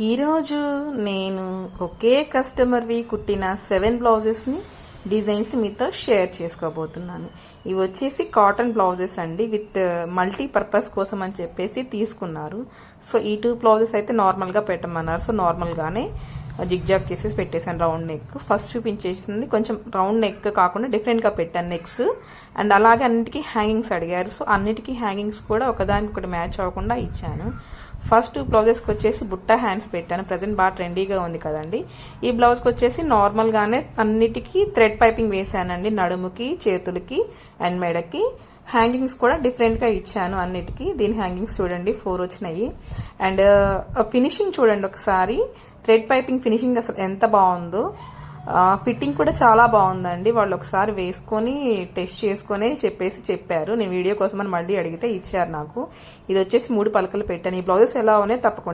ఈరోజు నేను ఒకే కస్టమర్వి కుట్టిన 7 బ్లౌజెస్ని డిజైన్స్ మీతో షేర్ చేసుకోబోతున్నాను. ఇవి వచ్చేసి కాటన్ బ్లౌజెస్ అండి, విత్ మల్టీపర్పస్ కోసం అని చెప్పేసి తీసుకున్నారు. సో ఈ 2 బ్లౌజెస్ అయితే నార్మల్గా పెట్టమన్నారు. సో నార్మల్గానే జిగ్జాగ్ కేసెస్ పెట్టేశాను. రౌండ్ నెక్ ఫస్ట్ చూపించేసింది, కొంచెం రౌండ్ నెక్ కాకుండా డిఫరెంట్గా పెట్టాను నెక్స్. అండ్ అలాగే అన్నిటికీ హ్యాంగింగ్స్ అడిగారు. సో అన్నిటికీ హ్యాంగింగ్స్ కూడా ఒకదానికొకటి మ్యాచ్ అవ్వకుండా ఇచ్చాను. ఫస్ట్ 2 బ్లౌజెస్కి వచ్చేసి బుట్ట హ్యాండ్స్ పెట్టాను. ప్రజెంట్ బాగా ట్రెండీగా ఉంది కదండి. ఈ బ్లౌజ్కి వచ్చేసి నార్మల్గానే అన్నిటికీ థ్రెడ్ పైపింగ్ వేసానండి, నడుముకి, చేతులకి అండ్ మెడకి. హ్యాంగింగ్స్ కూడా డిఫరెంట్గా ఇచ్చాను అన్నిటికీ. దీని హ్యాంగింగ్స్ చూడండి 4 వచ్చినాయి. అండ్ ఫినిషింగ్ చూడండి ఒకసారి, థ్రెడ్ పైపింగ్ ఫినిషింగ్ అసలు ఎంత బాగుందో. ఫిట్టింగ్ కూడా చాలా బాగుందండి. వాళ్ళు ఒకసారి వేసుకొని టెస్ట్ చేసుకొని చెప్పారు. నేను వీడియో కోసం అని మళ్ళీ అడిగితే ఇచ్చారు నాకు. ఇది వచ్చేసి 3 పలకలు పెట్టాను. ఈ బ్లౌజెస్ ఎలా ఉన్నాయి తప్పకుండా